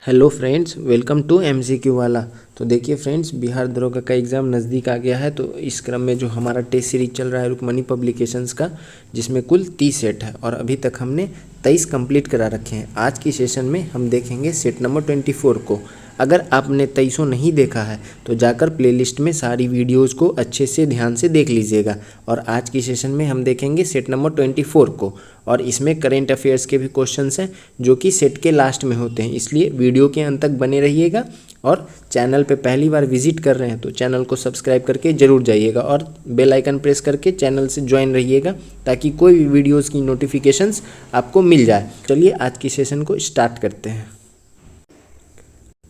Hello friends, welcome to MCQ वाला। तो देखिए फ्रेंड्स, बिहार दरोगा का एग्ज़ाम नज़दीक आ गया है। तो इस क्रम में जो हमारा टेस्ट सीरीज चल रहा है रुक्मणी पब्लिकेशंस का, जिसमें कुल 30 सेट है और अभी तक हमने 23 कंप्लीट करा रखे हैं। आज की सेशन में हम देखेंगे सेट नंबर 24 को। अगर आपने 23 नहीं देखा है तो जाकर प्लेलिस्ट में सारी वीडियोज़ को अच्छे से ध्यान से देख लीजिएगा। और आज की सेशन में हम देखेंगे सेट नंबर 24 को, और इसमें करेंट अफेयर्स के भी क्वेश्चंस हैं जो कि सेट के लास्ट में होते हैं। इसलिए वीडियो के अंत तक बने रहिएगा। और चैनल पे पहली बार विजिट कर रहे हैं तो चैनल को सब्सक्राइब करके ज़रूर जाइएगा और बेल आइकन प्रेस करके चैनल से ज्वाइन रहिएगा, ताकि कोई भी वीडियोज़ की नोटिफिकेशंस आपको मिल जाए। चलिए आज की सेशन को स्टार्ट करते हैं।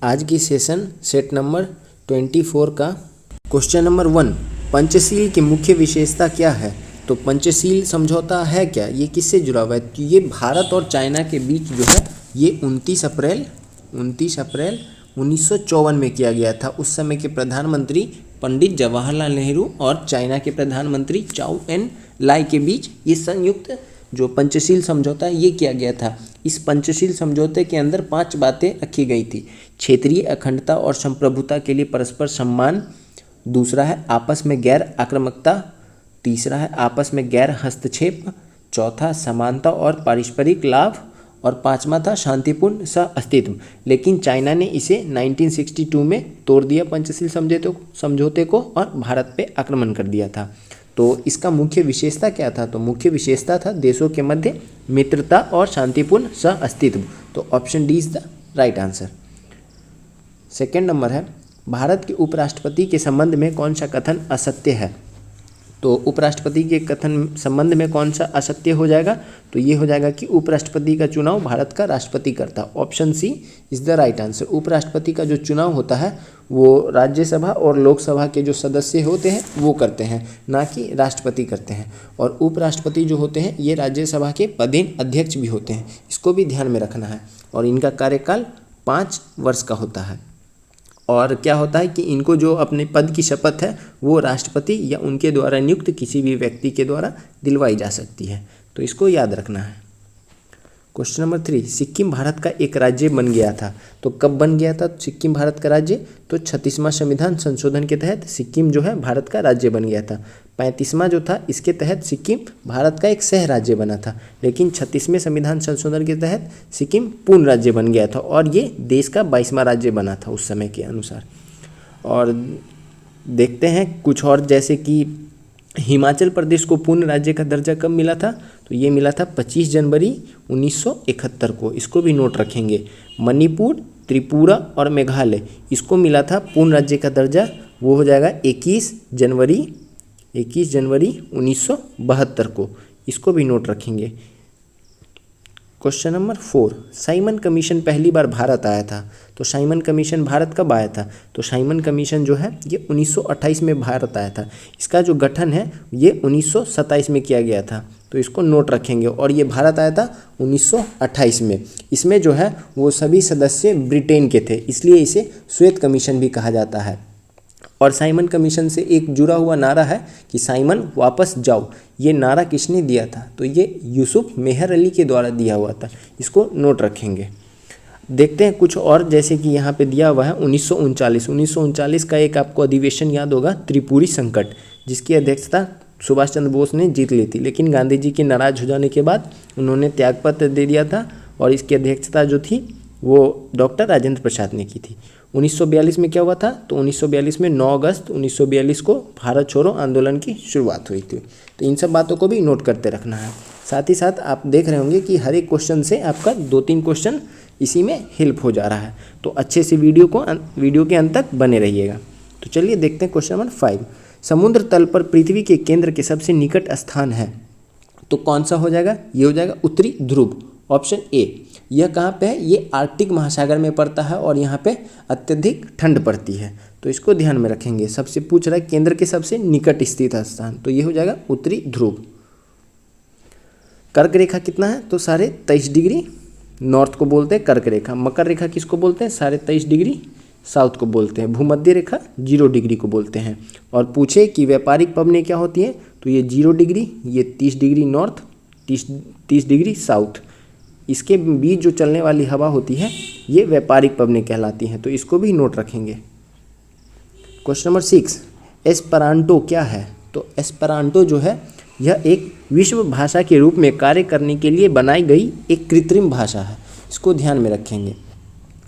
आज की सेशन सेट नंबर 24 का क्वेश्चन नंबर 1, पंचशील की मुख्य विशेषता क्या है। तो पंचशील समझौता है क्या, ये किससे जुड़ा हुआ है। तो ये भारत और चाइना के बीच जो है ये 29 अप्रैल 1954 में किया गया था। उस समय के प्रधानमंत्री पंडित जवाहरलाल नेहरू और चाइना के प्रधानमंत्री चाउ एन लाई के बीच ये संयुक्त जो पंचशील समझौता है ये किया गया था। इस पंचशील समझौते के अंदर 5 बातें रखी गई थी। क्षेत्रीय अखंडता और संप्रभुता के लिए परस्पर सम्मान, दूसरा है आपस में गैर आक्रामकता, तीसरा है आपस में गैर हस्तक्षेप, चौथा समानता और पारस्परिक लाभ, और पांचवा था शांतिपूर्ण सह अस्तित्व। लेकिन चाइना ने इसे 1962 में तोड़ दिया पंचशील समझौते को और भारत पे आक्रमण कर दिया था। तो इसका मुख्य विशेषता क्या था। तो मुख्य विशेषता था देशों के मध्य मित्रता और शांतिपूर्ण सह अस्तित्व। तो option D is the right answer. Second number है, भारत के उपराष्ट्रपति के संबंध में कौन सा कथन असत्य है। तो उपराष्ट्रपति के कथन संबंध में कौन सा असत्य हो जाएगा। तो ये हो जाएगा कि उपराष्ट्रपति का चुनाव भारत का राष्ट्रपति करता। Option C is the right answer. उपराष्ट्रपति का जो चुनाव होता है वो राज्यसभा और लोकसभा के जो सदस्य होते हैं वो करते हैं, ना कि राष्ट्रपति करते हैं। और उपराष्ट्रपति जो होते हैं ये राज्यसभा के पदेन अध्यक्ष भी होते हैं, इसको भी ध्यान में रखना है। और इनका कार्यकाल 5 वर्ष का होता है। और क्या होता है कि इनको जो अपने पद की शपथ है वो राष्ट्रपति या उनके द्वारा नियुक्त किसी भी व्यक्ति के द्वारा दिलवाई जा सकती है। तो इसको याद रखना है। क्वेश्चन नंबर 3, सिक्किम भारत का एक राज्य बन गया था। तो कब बन गया था सिक्किम भारत का राज्य। तो 36वां संविधान संशोधन के तहत सिक्किम जो है भारत का राज्य बन गया था। 35वां जो था इसके तहत सिक्किम भारत का एक सह राज्य बना था। लेकिन 36वें संविधान संशोधन के तहत सिक्किम पूर्ण राज्य बन गया था और ये देश का 22वां राज्य बना था उस समय के अनुसार। और देखते हैं कुछ और, जैसे कि हिमाचल प्रदेश को पूर्ण राज्य का दर्जा कब मिला था। तो ये मिला था 25 जनवरी 1971 को। इसको भी नोट रखेंगे। मणिपुर, त्रिपुरा और मेघालय इसको मिला था पूर्ण राज्य का दर्जा, वो हो जाएगा 21 जनवरी 1972 को। इसको भी नोट रखेंगे। क्वेश्चन नंबर 4, साइमन कमीशन पहली बार भारत आया था। तो साइमन कमीशन भारत कब आया था। तो साइमन कमीशन जो है ये 1928 में भारत आया था। इसका जो गठन है ये 1927 में किया गया था। तो इसको नोट रखेंगे। और ये भारत आया था 1928 में। इसमें जो है वो सभी सदस्य ब्रिटेन के थे, इसलिए इसे श्वेत कमीशन भी कहा जाता है। और साइमन कमीशन से एक जुड़ा हुआ नारा है कि साइमन वापस जाओ। ये नारा किसने दिया था। तो ये यूसुफ मेहर अली के द्वारा दिया हुआ था। इसको नोट रखेंगे। देखते हैं कुछ और, जैसे कि यहाँ पे दिया हुआ है 1939 का एक आपको अधिवेशन याद होगा, त्रिपुरी संकट, जिसकी अध्यक्षता सुभाष चंद्र बोस ने जीत ली थी। लेकिन गांधी जी के नाराज हो जाने के बाद उन्होंने त्यागपत्र दे दिया था और इसकी अध्यक्षता जो थी वो डॉक्टर राजेंद्र प्रसाद ने की थी। 1942 में क्या हुआ था। तो 1942 में 9 अगस्त 1942 को भारत छोड़ो आंदोलन की शुरुआत हुई थी। तो इन सब बातों को भी नोट करते रखना है। साथ ही साथ आप देख रहे होंगे कि हर एक क्वेश्चन से आपका 2-3 क्वेश्चन इसी में हेल्प हो जा रहा है। तो अच्छे से वीडियो के अंत तक बने रहिएगा। तो चलिए देखते हैं क्वेश्चन नंबर 5, समुद्र तल पर पृथ्वी के केंद्र के सबसे निकट स्थान है। तो कौन सा हो जाएगा। ये हो जाएगा उत्तरी ध्रुव। Option A. यह कहाँ पे है। ये आर्कटिक महासागर में पड़ता है और यहाँ पे अत्यधिक ठंड पड़ती है। तो इसको ध्यान में रखेंगे। सबसे पूछ रहा है केंद्र के सबसे निकट स्थित स्थान, तो ये हो जाएगा उत्तरी ध्रुव। कर्क रेखा कितना है। तो 23.5 डिग्री नॉर्थ को बोलते हैं कर्क रेखा। मकर रेखा किसको बोलते हैं। 23.5 डिग्री साउथ को बोलते हैं। भूमध्य रेखा 0 डिग्री को बोलते हैं। और पूछे कि व्यापारिक पवनें क्या होती हैं। तो ये 0 डिग्री, ये 30 डिग्री नॉर्थ, 30 डिग्री साउथ, इसके बीच जो चलने वाली हवा होती है ये व्यापारिक पवनें कहलाती हैं, तो इसको भी नोट रखेंगे। क्वेश्चन नंबर 6, एस्परांटो क्या है? तो एस्परांटो जो है यह एक विश्व भाषा के रूप में कार्य करने के लिए बनाई गई एक कृत्रिम भाषा है, इसको ध्यान में रखेंगे।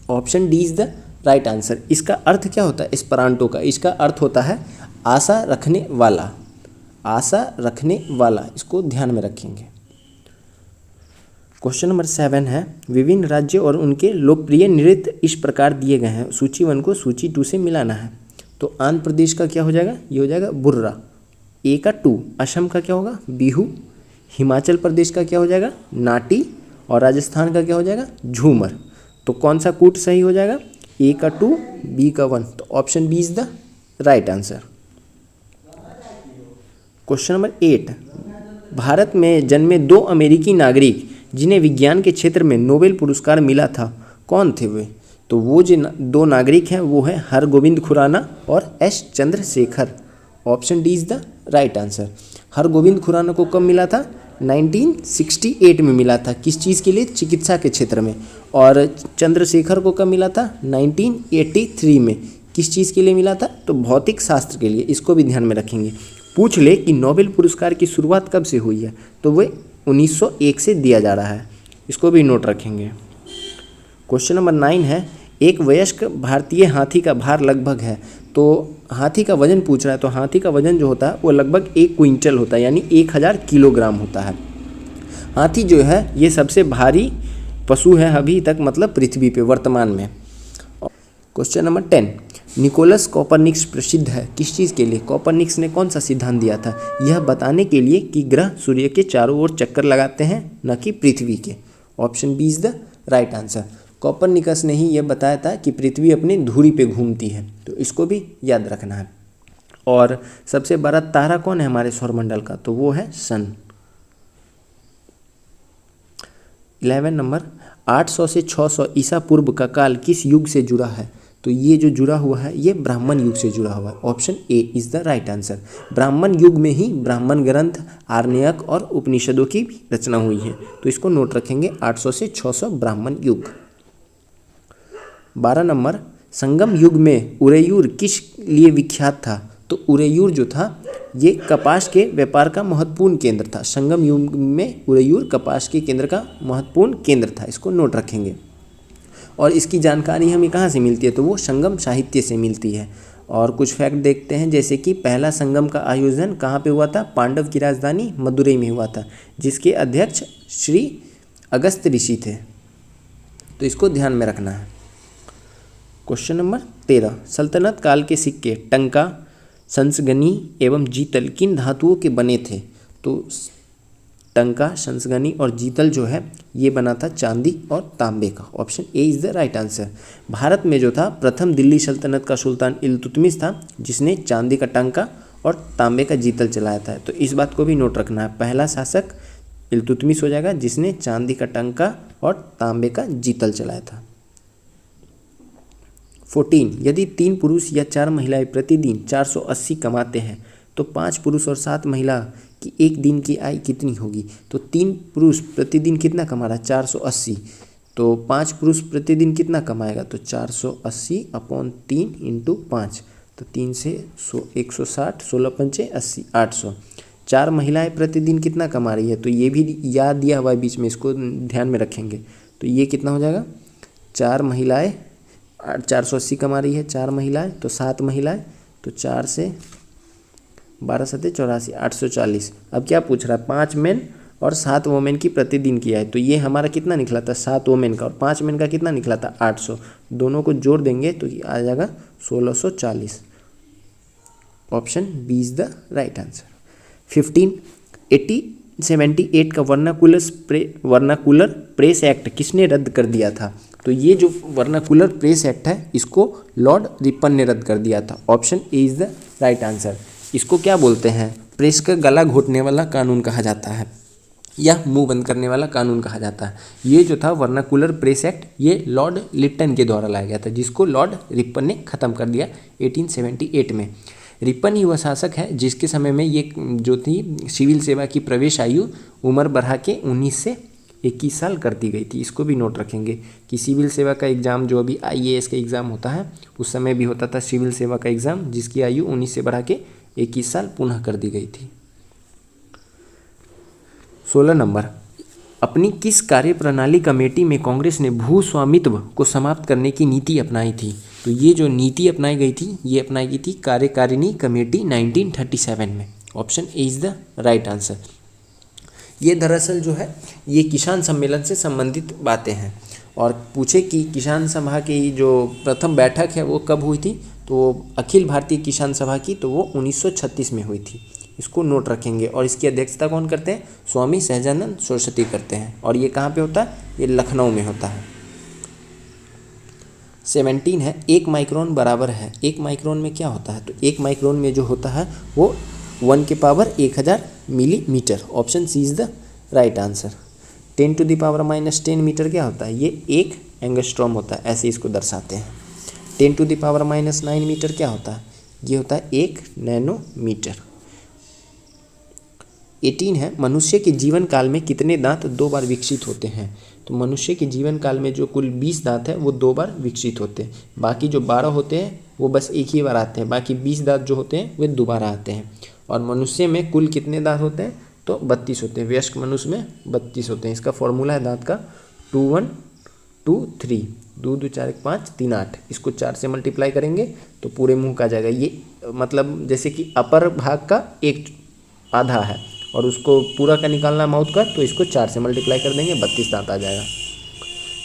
Option D is the right answer. इसका अर्थ क्या होता है एस्परांटो का? इसका अर्थ होता है आशा रखने वाला, आशा रखने वाला, इसको ध्यान में रखेंगे। क्वेश्चन नंबर 7 है, विभिन्न राज्यों और उनके लोकप्रिय नृत्य इस प्रकार दिए गए हैं, सूची 1 को सूची 2 से मिलाना है। तो आंध्र प्रदेश का क्या हो जाएगा? ये हो जाएगा बुर्रा, ए का 2। असम का क्या होगा? बिहू। हिमाचल प्रदेश का क्या हो जाएगा? नाटी। और राजस्थान का क्या हो जाएगा? झूमर। तो कौन सा कूट सही हो जाएगा? ए का 2, बी का 1। तो option B is the right answer. Question number 8, भारत में जन्मे 2 अमेरिकी नागरिक जिन्हें विज्ञान के क्षेत्र में नोबेल पुरस्कार मिला था, कौन थे वे? तो वो जो 2 नागरिक हैं वो है हरगोविंद खुराना और S Chandrasekhar. Option D is the right answer. Hargobind Khorana को कब मिला था? 1968 में मिला था। किस चीज़ के लिए? चिकित्सा के क्षेत्र में। और चंद्रशेखर को कब मिला था? 1983 में। किस चीज़ के लिए मिला था? तो भौतिक शास्त्र के लिए। इसको भी ध्यान में रखेंगे। पूछ ले कि नोबेल पुरस्कार की शुरुआत कब से हुई है, तो वह 1901 से दिया जा रहा है, इसको भी नोट रखेंगे। क्वेश्चन नंबर 9 है, एक वयस्क भारतीय हाथी का भार लगभग है। तो हाथी का वजन पूछ रहा है, तो हाथी का वजन जो होता है वो लगभग 1 क्विंटल होता है, यानी 1000 किलोग्राम होता है। हाथी जो है ये सबसे भारी पशु है अभी तक, मतलब पृथ्वी पे वर्तमान में। क्वेश्चन नंबर 10, निकोलस कॉपरनिकस प्रसिद्ध है किस चीज़ के लिए? कॉपरनिकस ने कौन सा सिद्धांत दिया था? यह बताने के लिए कि ग्रह सूर्य के चारों ओर चक्कर लगाते हैं, न कि पृथ्वी के। Option B is the right answer. Copernicus ने ही यह बताया था कि पृथ्वी अपनी धुरी पे घूमती है, तो इसको भी याद रखना है। और सबसे बड़ा तारा कौन है हमारे सौरमंडल का? तो वो है सन। 11 नंबर, 800 से 600 ईसा पूर्व का काल किस युग से जुड़ा है? तो ये जो जुड़ा हुआ है ये ब्राह्मण युग से जुड़ा हुआ है। Option A is the right answer. ब्राह्मण युग में ही ब्राह्मण ग्रंथ, आरण्यक और उपनिषदों की भी रचना हुई है, तो इसको नोट रखेंगे 800 से 600 ब्राह्मण युग। 12 नंबर, संगम युग में उरेयूर किस लिए विख्यात था? तो उरेयूर जो था ये कपास के व्यापार का महत्वपूर्ण केंद्र था। संगम युग में उरेयूर कपास के केंद्र का महत्वपूर्ण केंद्र था, इसको नोट रखेंगे। और इसकी जानकारी हमें कहाँ से मिलती है? तो वो संगम साहित्य से मिलती है। और कुछ फैक्ट देखते हैं, जैसे कि पहला संगम का आयोजन कहाँ पे हुआ था? पांडव की राजधानी मदुरई में हुआ था, जिसके अध्यक्ष श्री अगस्त ऋषि थे, तो इसको ध्यान में रखना है। क्वेश्चन नंबर 13, सल्तनत काल के सिक्के टंका, संसगनी एवं जीतल किन धातुओं के बने थे? तो टंका, संसगनी और जीतल जो है ये बना था चांदी और तांबे का। Option A is the right answer. Bharat में जो था प्रथम दिल्ली सल्तनत का सुल्तान इल्तुतमिश था, जिसने चांदी का टंका और तांबे का जीतल चलाया था, तो इस बात को भी नोट रखना है। पहला शासक इल्तुतमिश हो जाएगा जिसने चांदी का टंका और तांबे का जीतल चलाया था। 14, यदि 3 पुरुष या 4 महिलाएं प्रतिदिन 480 कमाते हैं तो 5 पुरुष और 7 महिला की एक दिन की आय कितनी होगी? तो 3 पुरुष प्रतिदिन कितना कमा रहा है? 480। तो 5 पुरुष प्रतिदिन कितना कमाएगा? तो 480 अपॉन 3 इंटू 5, तो 3 से 160, 16 पंचे 80, 800। 4 महिलाएं प्रतिदिन कितना कमा रही है? तो ये भी याद दिया हुआ है बीच में, इसको ध्यान में रखेंगे। तो ये कितना हो जाएगा? 4 महिलाएं 480 कमा रही है, 4 महिलाएं, तो 7 महिलाएं, तो 4 से 12 7 84, 840। अब क्या पूछ रहा है? 5 मेन और 7 वोमेन की प्रतिदिन की आय। तो ये हमारा कितना निकला था? 7 वोमेन का, और 5 मेन का कितना निकला था? 800। दोनों को जोड़ देंगे तो ये आ जाएगा 1640। Option B is the right answer. 15, 1878 का वर्नाकुलर प्रेस एक्ट किसने रद्द कर दिया था? तो ये जो वर्नाकुलर प्रेस एक्ट है इसको लॉर्ड रिपन ने रद्द कर दिया था। Option A is the right answer. इसको क्या बोलते हैं? प्रेस का गला घोटने वाला कानून कहा जाता है, या मुंह बंद करने वाला कानून कहा जाता है। ये जो था वर्नाकुलर प्रेस एक्ट, ये लॉर्ड लिटन के द्वारा लाया गया था, जिसको लॉर्ड रिपन ने ख़त्म कर दिया 1878 में। रिपन ही वह शासक है जिसके समय में ये जो थी सिविल सेवा की प्रवेश आयु उम्र बढ़ा के 19 से 21 साल कर दी गई थी, इसको भी नोट रखेंगे कि सिविल सेवा का एग्ज़ाम जो अभी IAS का एग्ज़ाम होता है उस समय भी होता था सिविल सेवा का एग्ज़ाम, जिसकी आयु 19 से बढ़ा के 21 साल पुनः कर दी गई थी। 16 नंबर, अपनी किस कार्य प्रणाली कमेटी में कांग्रेस ने भू स्वामित्व को समाप्त करने की नीति अपनाई थी? तो ये जो नीति अपनाई गई थी ये अपनाई गई थी कार्यकारिणी कमेटी 1937 में। Option A is the right answer. ये दरअसल जो है ये किसान सम्मेलन से संबंधित बातें हैं, और पूछे कि किसान सभा की जो प्रथम बैठक है वो कब हुई थी, तो अखिल भारतीय किसान सभा की तो वो 1936 में हुई थी, इसको नोट रखेंगे। और इसकी अध्यक्षता कौन करते हैं? स्वामी सहजानंद सरस्वती करते हैं, और ये कहाँ पे होता है? ये लखनऊ में होता है। 17 है, 1 माइक्रोन बराबर है। 1 माइक्रोन में क्या होता है? तो 1 माइक्रोन में जो होता है वो 1 के power 1000 millimetre. Option C is the right answer. 10 to the power -10 metre क्या होता है? ये 1 एंगस्ट्रॉम होता है, ऐसे इसको दर्शाते हैं। 10 टू द पावर -9 मीटर क्या होता है? ये होता है 1 नैनोमीटर। 18 है, मनुष्य के जीवन काल में कितने दांत 2 बार विकसित होते हैं? तो मनुष्य के जीवन काल में जो कुल 20 दांत है वो 2 बार विकसित होते हैं, बाकी जो 12 होते हैं वो बस एक ही बार आते हैं, बाकी 20 दांत जो होते हैं वे दोबारा आते हैं। और मनुष्य में कुल कितने दांत होते हैं? तो 32 होते हैं। वयस्क मनुष्य में 32 होते हैं। इसका फॉर्मूला है दांत का 2 1 2 3, 2 2 4 1 5 3 8। इसको 4 से मल्टीप्लाई करेंगे तो पूरे मुंह का आ जाएगा। ये मतलब जैसे कि अपर भाग का एक आधा है और उसको पूरा का निकालना माउथ का, तो इसको 4 से मल्टीप्लाई कर देंगे, 32 दांत आ जाएगा।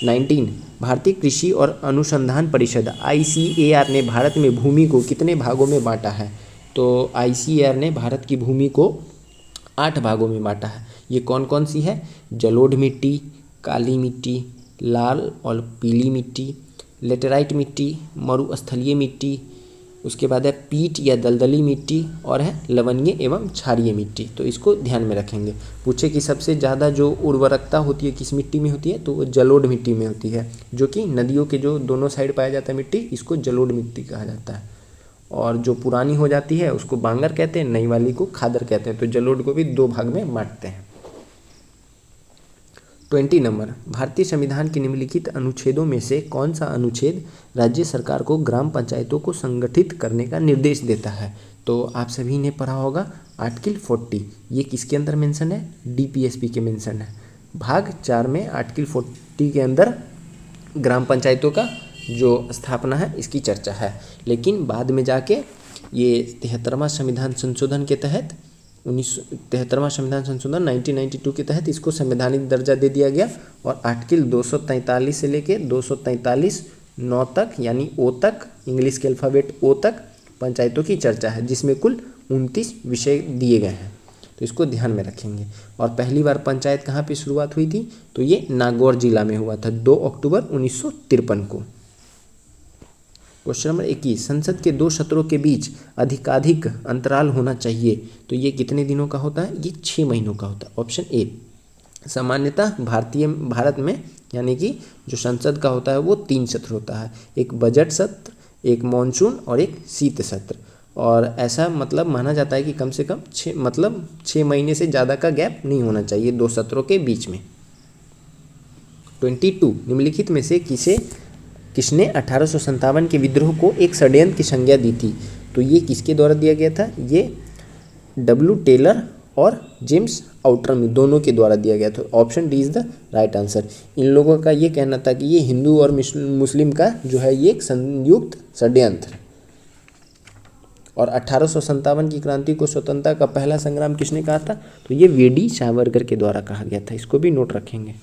19, भारतीय कृषि और अनुसंधान परिषद ICAR ने भारत में भूमि को कितने भागों में बांटा है? तो ICAR ने भारत की भूमि को 8 भागों में बांटा है। ये कौन कौन सी है? जलोढ़ मिट्टी, काली मिट्टी, लाल और पीली मिट्टी, लेटेराइट मिट्टी, मरुस्थलीय मिट्टी, उसके बाद है पीट या दलदली मिट्टी, और है लवणीय एवं क्षारीय मिट्टी। तो इसको ध्यान में रखेंगे। पूछे कि सबसे ज़्यादा जो उर्वरकता होती है किस मिट्टी में होती है? तो वो जलोढ़ मिट्टी में होती है, जो कि नदियों के जो दोनों साइड पाया जाता है मिट्टी, इसको जलोढ़ मिट्टी कहा जाता है। और जो पुरानी हो जाती है उसको बांगर कहते हैं, नई वाली को खादर कहते हैं। तो जलोढ़ को भी 2 भाग में बांटते हैं। 20 नंबर, भारतीय संविधान के निम्नलिखित अनुच्छेदों में से कौन सा अनुच्छेद राज्य सरकार को ग्राम पंचायतों को संगठित करने का निर्देश देता है? तो आप सभी ने पढ़ा होगा आर्टिकल 40। ये किसके अंदर मेंशन है? DPSP के मेंशन है। भाग 4 में आर्टिकल 40 के अंदर ग्राम पंचायतों का जो स्थापना है इसकी चर्चा है, लेकिन बाद में जाके ये 73वां संविधान संशोधन के तहत 73वां संविधान संशोधन 1992 के तहत इसको संवैधानिक दर्जा दे दिया गया, और आर्टिकल 243 से लेके 243(9) तक यानी O तक, इंग्लिश के अल्फ़ाबेट O तक पंचायतों की चर्चा है, जिसमें कुल 29 विषय दिए गए हैं। तो इसको ध्यान में रखेंगे। और पहली बार पंचायत कहाँ पे शुरुआत हुई थी? तो ये नागौर जिला में हुआ था 2 अक्टूबर 1953 को। क्वेश्चन नंबर 21, संसद के 2 सत्रों के बीच अधिकाधिक अंतराल होना चाहिए, तो ये कितने दिनों का होता है? ये 6 महीनों का होता है। Option A. सामान्यतः भारत में यानी कि जो संसद का होता है वो 3 सत्र होता है, एक बजट सत्र, एक मॉनसून और एक शीत सत्र। और ऐसा मतलब माना जाता है कि कम से कम 6 महीने से ज़्यादा का गैप नहीं होना चाहिए 2 सत्रों के बीच में। 22, निम्नलिखित में से किसने 1857 के विद्रोह को एक षड्यंत्र की संज्ञा दी थी? तो ये किसके द्वारा दिया गया था? ये W. टेलर और जेम्स आउटरम दोनों के द्वारा दिया गया था। Option D is the right answer. इन लोगों का ये कहना था कि ये हिंदू और मुस्लिम का जो है ये एक संयुक्त षड्यंत्र। और 1857 की क्रांति को स्वतंत्रता का पहला संग्राम किसने कहा था? तो ये वी.डी. सावरकर के द्वारा कहा गया था। इसको भी नोट रखेंगे।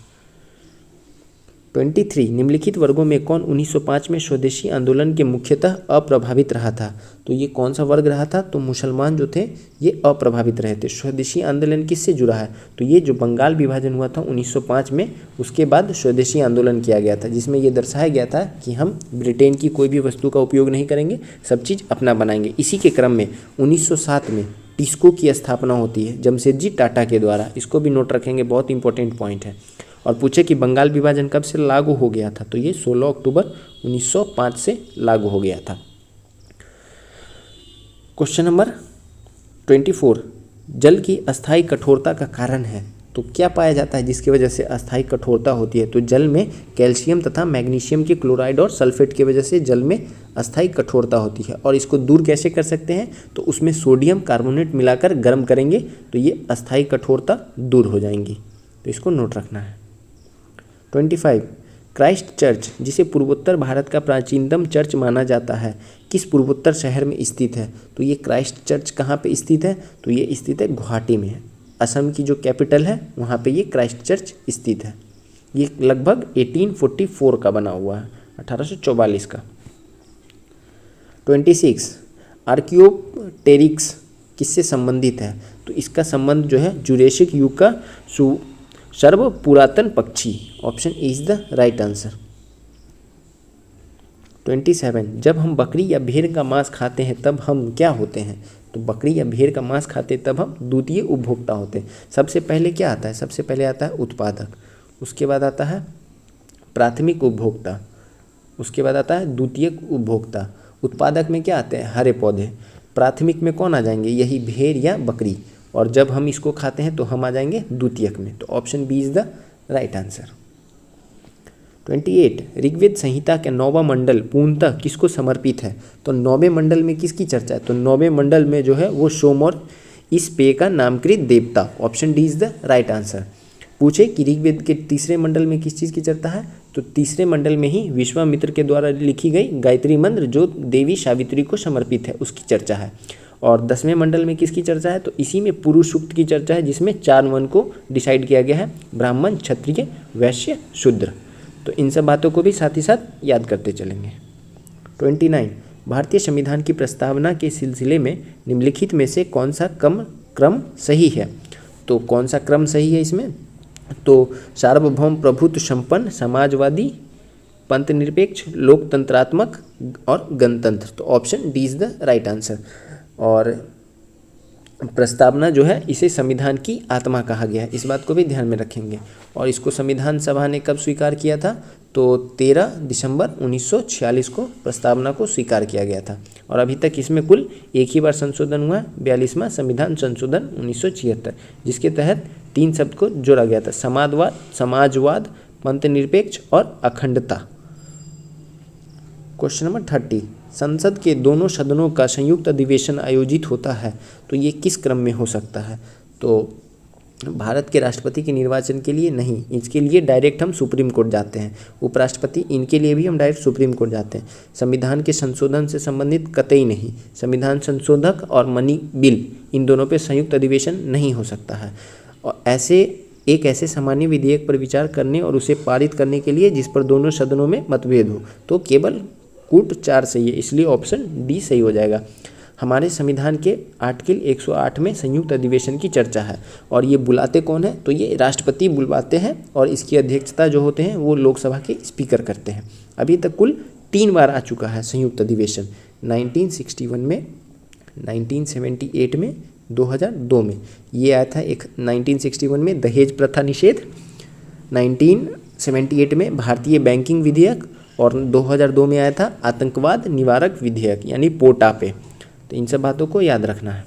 23, निम्नलिखित वर्गों में कौन 1905 में स्वदेशी आंदोलन के मुख्यतः अप्रभावित रहा था? तो ये कौन सा वर्ग रहा था? तो मुसलमान जो थे ये अप्रभावित रहे थे। स्वदेशी आंदोलन किससे जुड़ा है? तो ये जो बंगाल विभाजन हुआ था 1905 में, उसके बाद स्वदेशी आंदोलन किया गया था, जिसमें ये दर्शाया गया था कि हम ब्रिटेन की कोई भी वस्तु का उपयोग नहीं करेंगे, सब चीज़ अपना बनाएंगे। इसी के क्रम में 1907 में टिस्को की स्थापना होती है जमशेदजी टाटा के द्वारा। इसको भी नोट रखेंगे, बहुत इंपॉर्टेंट पॉइंट है। और पूछे कि बंगाल विभाजन कब से लागू हो गया था? तो ये 16 अक्टूबर 1905 से लागू हो गया था। क्वेश्चन नंबर 24, जल की अस्थायी कठोरता का कारण है? तो क्या पाया जाता है जिसकी वजह से अस्थायी कठोरता होती है? तो जल में कैल्शियम तथा मैग्नीशियम के क्लोराइड और सल्फेट की वजह से जल में अस्थायी कठोरता होती है। और इसको दूर कैसे कर सकते हैं? तो उसमें सोडियम कार्बोनेट मिलाकर गर्म करेंगे तो ये अस्थायी कठोरता दूर हो जाएंगी। तो इसको नोट रखना है। 25 क्राइस्ट चर्च, जिसे पूर्वोत्तर भारत का प्राचीनतम चर्च माना जाता है, किस पूर्वोत्तर शहर में स्थित है? तो ये क्राइस्ट चर्च कहाँ पे स्थित है? तो ये स्थित है गुवाहाटी में है। असम की जो कैपिटल है वहाँ पे ये क्राइस्ट चर्च स्थित है। ये लगभग 1844 का बना हुआ है, 1844 का। 26 आर्कियोप्टेरिक्स किससे संबंधित है? तो इसका संबंध जो है जुरेसिक युग का सर्व पुरातन पक्षी, option A is the right answer. 27 जब हम बकरी या भेड़ का मांस खाते हैं तब हम क्या होते हैं? तो बकरी या भेड़ का मांस खाते तब हम द्वितीय उपभोक्ता होते हैं। सबसे पहले क्या आता है? सबसे पहले आता है उत्पादक, उसके बाद आता है प्राथमिक उपभोक्ता, उसके बाद आता है द्वितीयक उपभोक्ता। उत्पादक में क्या आते हैं? हरे पौधे। प्राथमिक में कौन आ जाएंगे? यही भेड़ या बकरी। और जब हम इसको खाते हैं तो हम आ जाएंगे द्वितीयक में। तो option B is the right answer. 28 Rigveda Samhita के 9वां मंडल पूर्णतः किसको समर्पित है? तो 9वें मंडल में किसकी चर्चा है? तो 9वें मंडल में जो है वो सोम और इस पेय का नामकृत देवता, option D is the right answer. पूछे कि ऋग्वेद के तीसरे मंडल में किस चीज़ की चर्चा है? तो तीसरे मंडल में ही विश्वामित्र के द्वारा लिखी गई गायत्री मंत्र जो देवी सावित्री को समर्पित है उसकी चर्चा है। और 10वें मंडल में किसकी चर्चा है? तो इसी में पुरुष सूक्त की चर्चा है जिसमें 4 वन को डिसाइड किया गया है, ब्राह्मण, क्षत्रिय, वैश्य, शूद्र। तो इन सब बातों को भी साथ ही साथ याद करते चलेंगे। 29 भारतीय संविधान की प्रस्तावना के सिलसिले में निम्नलिखित में से कौन सा क्रम सही है? तो कौन सा क्रम सही है इसमें? तो सार्वभौम प्रभुत्व संपन्न, समाजवादी, पंथ निरपेक्ष, लोकतंत्रात्मक और गणतंत्र। तो option D is the right answer. और प्रस्तावना जो है इसे संविधान की आत्मा कहा गया है, इस बात को भी ध्यान में रखेंगे। और इसको संविधान सभा ने कब स्वीकार किया था? तो 13 दिसंबर 1946 को प्रस्तावना को स्वीकार किया गया था। और अभी तक इसमें कुल एक ही बार संशोधन हुआ है, 42वां संविधान संशोधन 1976, जिसके तहत 3 शब्द को जोड़ा गया था, समाजवाद, पंथ निरपेक्ष और अखंडता। क्वेश्चन नंबर 30 संसद के दोनों सदनों का संयुक्त अधिवेशन आयोजित होता है तो ये किस क्रम में हो सकता है? तो भारत के राष्ट्रपति के निर्वाचन के लिए नहीं, इसके लिए डायरेक्ट हम सुप्रीम कोर्ट जाते हैं। उपराष्ट्रपति, इनके लिए भी हम डायरेक्ट सुप्रीम कोर्ट जाते हैं। संविधान के संशोधन से संबंधित कतई नहीं, संविधान संशोधक और मनी बिल इन दोनों पे संयुक्त अधिवेशन नहीं हो सकता है। और ऐसे सामान्य विधेयक पर विचार करने और उसे पारित करने के लिए जिस पर दोनों सदनों में मतभेद हो तो केवल कूट 4 सही है, इसलिए ऑप्शन डी सही हो जाएगा। हमारे संविधान के आर्टिकल 108 में संयुक्त अधिवेशन की चर्चा है और ये बुलाते कौन है? तो ये राष्ट्रपति बुलवाते हैं और इसकी अध्यक्षता जो होते हैं वो लोकसभा के स्पीकर करते हैं। अभी तक कुल 3 बार आ चुका है संयुक्त अधिवेशन, 1961 में, 1978 में, 2002 में। ये आया था एक 1961 में दहेज प्रथा निषेध, 1978 में भारतीय बैंकिंग विधेयक और 2002 में आया था आतंकवाद निवारक विधेयक यानी पोटा पे। तो इन सब बातों को याद रखना है।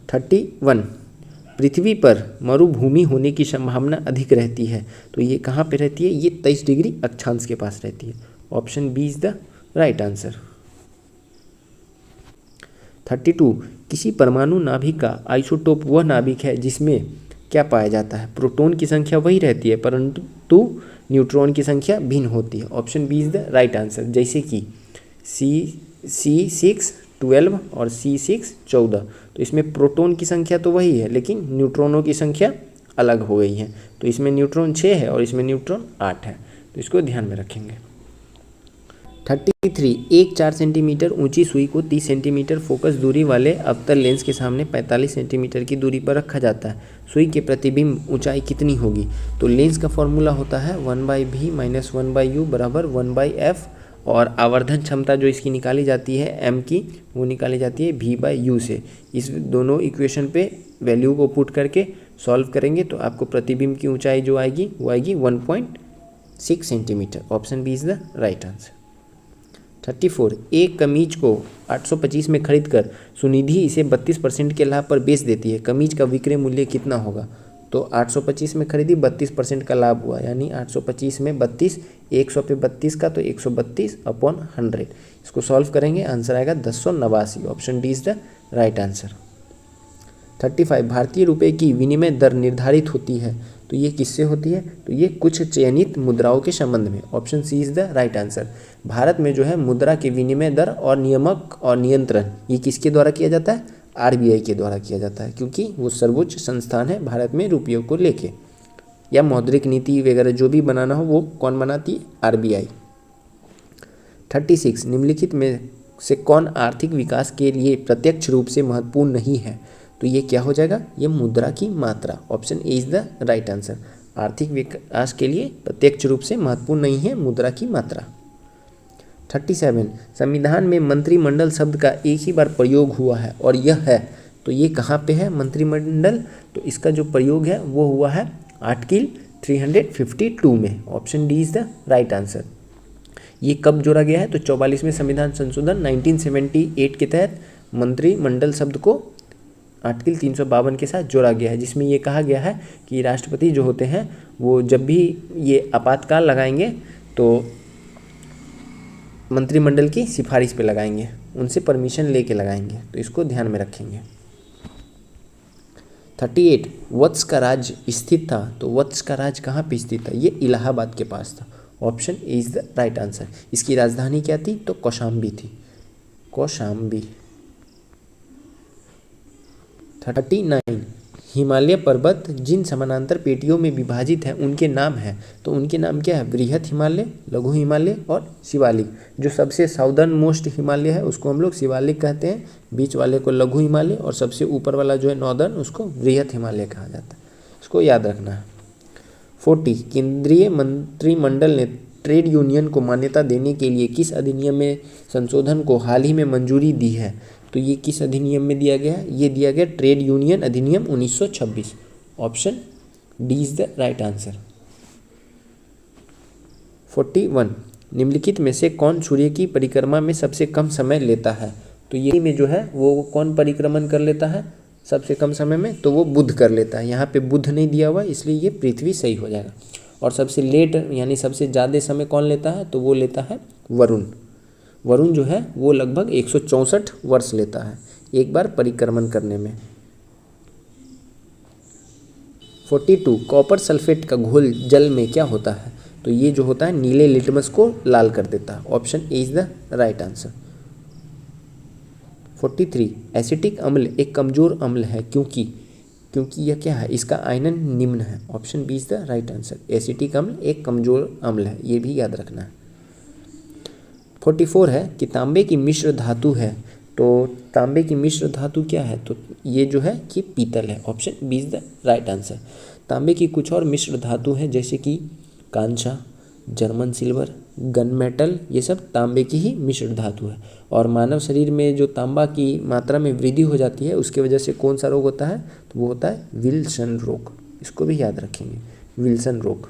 31 पृथ्वी पर मरुभूमि होने की संभावना अधिक रहती है तो ये कहाँ पे रहती है? ये 23 डिग्री अक्षांश के पास रहती है। Option B is the right answer. 32 किसी परमाणु नाभिक का आइसोटोप वह नाभिक है जिसमें क्या पाया जाता है? प्रोटॉन की संख्या वही रहती है परंतु न्यूट्रॉन की संख्या भिन्न होती है। Option B is the right answer. जैसे कि C6-12 और C6-14, तो इसमें प्रोटॉन की संख्या तो वही है लेकिन न्यूट्रॉनों की संख्या अलग हो गई है। तो इसमें न्यूट्रॉन 6 है और इसमें न्यूट्रॉन 8 है, तो इसको ध्यान में रखेंगे। 33 एक 4 सेंटीमीटर ऊंची सुई को 30 सेंटीमीटर फोकस दूरी वाले अवतल लेंस के सामने 45 सेंटीमीटर की दूरी पर रखा जाता है। सुई के प्रतिबिंब ऊंचाई कितनी होगी? तो लेंस का फॉर्मूला होता है 1/v - 1/u बराबर 1/f और आवर्धन क्षमता जो इसकी निकाली जाती है m की, वो निकाली जाती है v/u से। इस दोनों इक्वेशन पे वैल्यू को पुट करके सॉल्व करेंगे तो आपको प्रतिबिंब की ऊंचाई जो आएगी वो आएगी 1.6 centimetre. Option B is the right answer. 34, एक कमीज को 825 में खरीदकर सुनिधि इसे 32% के लाभ पर बेच देती है, कमीज का विक्रय मूल्य कितना होगा? तो 825 में खरीदी, 32% का लाभ हुआ, यानी 825 में 32, 100 पे 32 का, तो 132/100। इसको सॉल्व करेंगे, आंसर आएगा 1089। Option D is the right answer. 35, भारतीय रुपये की विनिमय दर निर्धारित होती है, तो ये किससे होती है? तो ये कुछ चयनित मुद्राओं के संबंध में। Option C is the right answer. Bharat में जो है मुद्रा के विनिमय दर और नियामक और नियंत्रण ये किसके द्वारा किया जाता है? आरबीआई के द्वारा किया जाता है, क्योंकि वो सर्वोच्च संस्थान है भारत में रुपयों को लेके, या मौद्रिक नीति वगैरह जो भी बनाना हो वो कौन बनाती है? आरबीआई। 36, निम्नलिखित में से कौन आर्थिक विकास के लिए प्रत्यक्ष रूप से महत्वपूर्ण नहीं है? तो ये क्या हो जाएगा? ये मुद्रा की मात्रा। Option A is the right answer. आर्थिक विकास के लिए प्रत्यक्ष रूप से महत्वपूर्ण नहीं है मुद्रा की मात्रा। 37, संविधान में मंत्रिमंडल शब्द का एक ही बार प्रयोग हुआ है और यह है, तो ये कहाँ पे है मंत्रिमंडल? तो इसका जो प्रयोग है वो हुआ है आर्टिकल 352 में। Option D is the right answer. ये कब जोड़ा गया है? तो 44वें संविधान संशोधन 1978 के तहत मंत्रिमंडल शब्द को आर्टिकल 352 के साथ जोड़ा गया है, जिसमें ये कहा गया है कि राष्ट्रपति जो होते हैं वो जब भी ये आपातकाल लगाएंगे तो मंत्रिमंडल की सिफारिश पे लगाएंगे, उनसे परमिशन लेके लगाएंगे, तो इसको ध्यान में रखेंगे। 38, वत्स का राज स्थित था, तो वत्स का राज कहाँ पे स्थित था? ये इलाहाबाद के पास था। Option A is the right answer. इसकी राजधानी क्या थी? तो कौशाम्बी थी, कौशाम्बी। 39, हिमालय पर्वत जिन समानांतर पेटियों में विभाजित है उनके नाम हैं, तो उनके नाम क्या है? बृहत हिमालय, लघु हिमालय और शिवालिक। जो सबसे साउदर्न मोस्ट हिमालय है उसको हम लोग शिवालिक कहते हैं, बीच वाले को लघु हिमालय, और सबसे ऊपर वाला जो है नॉर्दर्न उसको बृहत हिमालय कहा जाता है। इसको याद रखना है। 40, केंद्रीय मंत्रिमंडल ने ट्रेड यूनियन को मान्यता देने के लिए किस अधिनियम में संशोधन को हाल ही में मंजूरी दी है? तो ये किस अधिनियम में दिया गया है? ये दिया गया ट्रेड यूनियन अधिनियम 1926। Option D is the right answer. 41, निम्नलिखित में से कौन सूर्य की परिक्रमा में सबसे कम समय लेता है? तो ये में जो है वो कौन परिक्रमण कर लेता है सबसे कम समय में? तो वो बुध कर लेता है। यहाँ पे बुध नहीं दिया हुआ, इसलिए ये पृथ्वी सही हो जाएगा। और सबसे लेट यानी सबसे ज़्यादा समय कौन लेता है? तो वो लेता है वरुण। वरुण जो है वो लगभग 164 वर्ष लेता है एक बार परिक्रमण करने में। 42, कॉपर सल्फेट का घोल जल में क्या होता है? तो ये जो होता है नीले लिटमस को लाल कर देता है। Option A is the right answer. 43, acetic अम्ल एक कमजोर अम्ल है क्योंकि यह क्या है? इसका आयनन निम्न है। Option B is the right answer. Acetic अम्ल एक कमजोर अम्ल है, ये भी याद रखना है। 44 है कि तांबे की मिश्र धातु है, तो तांबे की मिश्र धातु क्या है? तो ये जो है कि पीतल है। Option B is the right answer. तांबे की कुछ और मिश्र धातु हैं जैसे कि कांसा, जर्मन सिल्वर, गन मेटल, ये सब तांबे की ही मिश्र धातु है। और मानव शरीर में जो तांबा की मात्रा में वृद्धि हो जाती है उसके वजह से कौन सा रोग होता है? तो वो होता है विल्सन रोग। इसको भी याद रखेंगे, विल्सन रोग।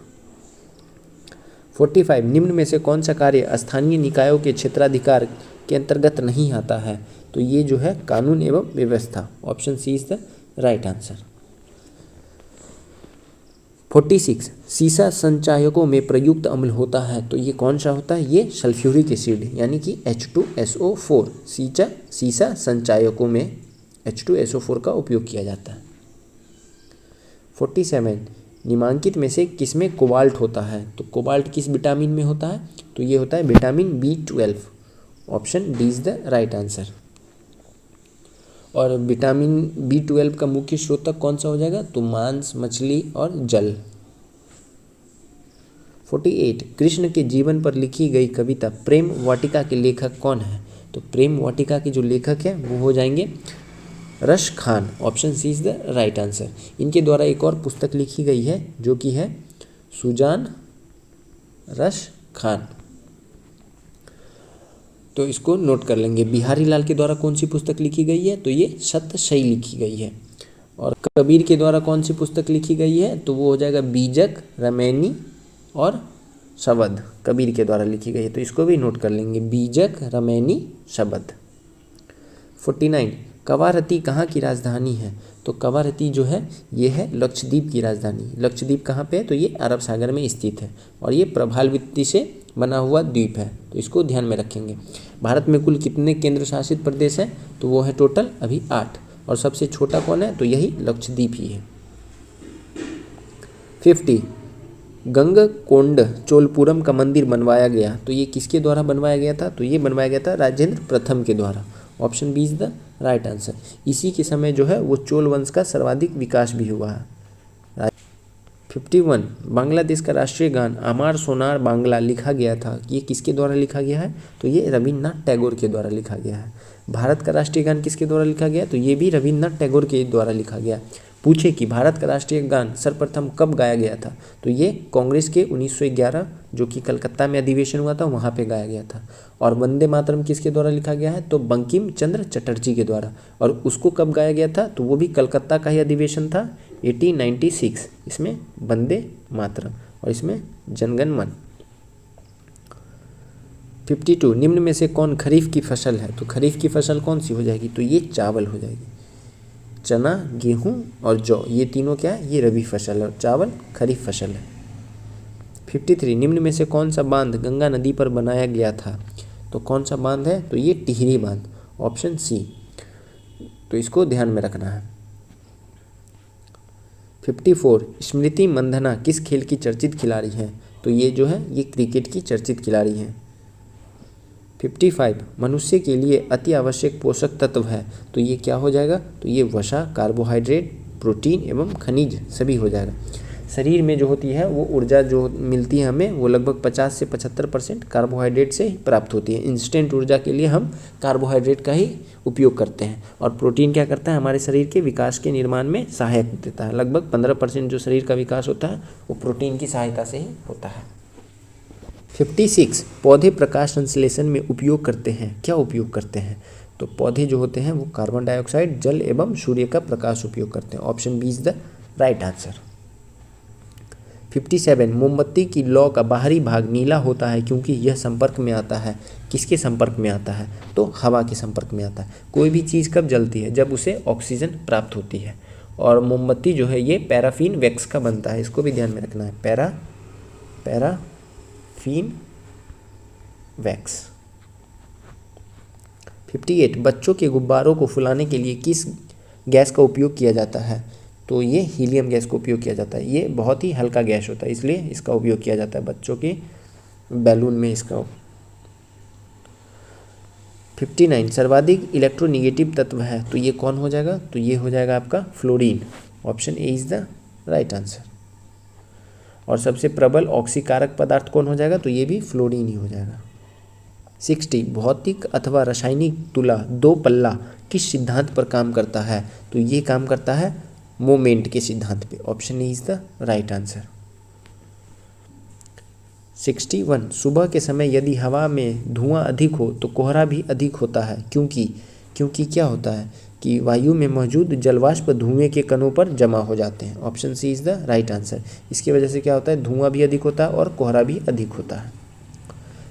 45, निम्न में से कौन सा कार्य स्थानीय निकायों के क्षेत्राधिकार के अंतर्गत नहीं आता है? तो ये जो है कानून एवं व्यवस्था। Option C is the right answer. 46, सीसा संचायकों में प्रयुक्त अम्ल होता है, तो ये कौन सा होता है? ये सल्फ्यूरिक एसिड यानी कि H2SO4। सीसा संचायकों में H2SO4 का उपयोग किया जाता है। 47, निम्नलिखित में से किसमें कोबाल्ट होता है? तो कोबाल्ट किस विटामिन में होता है? तो ये होता है vitamin B12। Option D is the right answer. और विटामिन B12 का मुख्य स्रोत कौन सा हो जाएगा? तो मांस, मछली और जल। 48, कृष्ण के जीवन पर लिखी गई कविता प्रेम वाटिका के लेखक कौन है? तो प्रेम वाटिका के जो लेखक हैं वो हो जाएंगे रश Khan. Option C is the right answer. इनके द्वारा एक और पुस्तक लिखी गई है जो कि है सुजान रश खान, तो इसको नोट कर लेंगे। बिहारी लाल के द्वारा कौन सी पुस्तक लिखी गई है? तो ये सत्यशई लिखी गई है। और कबीर के द्वारा कौन सी पुस्तक लिखी गई है? तो वो हो जाएगा बीजक, रमैनी और शबद कबीर के द्वारा लिखी गई है, तो इसको भी नोट कर लेंगे, बीजक रमैनी शबद। 49 कवारती कहाँ की राजधानी है? तो कवारती जो है ये है लक्षद्वीप की राजधानी। लक्षद्वीप कहाँ पे है? तो ये अरब सागर में स्थित है और ये प्रभालवित्ती से बना हुआ द्वीप है, तो इसको ध्यान में रखेंगे। भारत में कुल कितने केंद्र शासित प्रदेश हैं? तो वो है टोटल अभी 8, और सबसे छोटा कौन है? तो यही लक्षद्वीप ही है। 50 गंगकोंड चोलपुरम का मंदिर बनवाया गया, तो ये किसके द्वारा बनवाया गया था? तो ये बनवाया गया था राजेंद्र प्रथम के द्वारा। Option B is the right answer. इसी के समय जो है वो चोल वंश का सर्वाधिक विकास भी हुआ है। 51 बांग्लादेश का राष्ट्रीय गान अमार सोनार बांग्ला लिखा गया था, ये किसके द्वारा लिखा गया है? तो ये रविन्द्रनाथ टैगोर के द्वारा लिखा गया है। भारत का राष्ट्रीय गान किसके द्वारा लिखा गया? तो ये भी रविन्द्रनाथ टैगोर के द्वारा लिखा गया। पूछे कि भारत का राष्ट्रीय गान सर्वप्रथम कब गाया गया था? तो ये कांग्रेस के 1911 जो कि कलकत्ता में अधिवेशन हुआ था वहाँ पे गाया गया था। और वंदे मातरम किसके द्वारा लिखा गया है? तो बंकिम चंद्र चटर्जी के द्वारा। और उसको कब गाया गया था? तो वो भी कलकत्ता का ही अधिवेशन था 1896। इसमें वंदे मातरम और इसमें जनगण मन। 52 निम्न में से कौन खरीफ की फसल है? तो खरीफ की फसल कौन सी हो जाएगी? तो ये चावल हो जाएगी। चना, गेहूं और जौ ये तीनों क्या है? ये रबी फसल है और चावल खरीफ फसल है। 53 निम्न में से कौन सा बांध गंगा नदी पर बनाया गया था? तो कौन सा बांध है? तो ये टिहरी बांध, ऑप्शन सी, तो इसको ध्यान में रखना है। 54 स्मृति मंधना किस खेल की चर्चित खिलाड़ी हैं? तो ये जो है ये क्रिकेट की चर्चित खिलाड़ी हैं। 55 मनुष्य के लिए अति आवश्यक पोषक तत्व है, तो ये क्या हो जाएगा? तो ये वसा, कार्बोहाइड्रेट, प्रोटीन एवं खनिज सभी हो जाएगा। शरीर में जो होती है वो ऊर्जा जो मिलती है हमें वो लगभग 50 से 75% कार्बोहाइड्रेट से ही प्राप्त होती है। इंस्टेंट ऊर्जा के लिए हम कार्बोहाइड्रेट का ही उपयोग करते हैं। और प्रोटीन क्या करता है? हमारे शरीर के विकास के निर्माण में सहायक देता है। लगभग 15% जो शरीर का विकास होता है वो प्रोटीन की सहायता से ही होता है। 56 पौधे प्रकाश संश्लेषण में उपयोग करते हैं, क्या उपयोग करते हैं? तो पौधे जो होते हैं वो कार्बन डाइऑक्साइड, जल एवं सूर्य का प्रकाश उपयोग करते हैं। Option B is the right answer. 57 मोमबत्ती की लौ का बाहरी भाग नीला होता है क्योंकि यह संपर्क में आता है, किसके संपर्क में आता है? तो हवा के संपर्क में आता है। कोई भी चीज़ कब जलती है? जब उसे ऑक्सीजन प्राप्त होती है। और मोमबत्ती जो है ये पैराफिन वैक्स का बनता है, इसको भी ध्यान में रखना है, पैराफिन वैक्स। 58 बच्चों के गुब्बारों को फुलाने के लिए किस गैस का उपयोग किया जाता है? तो ये हीलियम गैस का उपयोग किया जाता है। ये बहुत ही हल्का गैस होता है इसलिए इसका उपयोग किया जाता है बच्चों के बैलून में इसका। 59 सर्वाधिक इलेक्ट्रोनिगेटिव तत्व है, तो ये कौन हो जाएगा? तो ये हो जाएगा आपका fluorine. Option A is the right answer. और सबसे प्रबल ऑक्सीकारक पदार्थ कौन हो जाएगा? तो ये भी फ्लोरीन ही हो जाएगा। 60 भौतिक अथवा रासायनिक तुला दो पल्ला किस सिद्धांत पर काम करता है? तो ये काम करता है मोमेंट के सिद्धांत पे। Option A is the right answer. 61 सुबह के समय यदि हवा में धुआं अधिक हो तो कोहरा भी अधिक होता है, क्योंकि क्या होता है कि वायु में मौजूद जलवाष्प धुएं के कणों पर जमा हो जाते हैं। Option C is the right answer. इसकी वजह से क्या होता है? धुआं भी अधिक होता है और कोहरा भी अधिक होता है।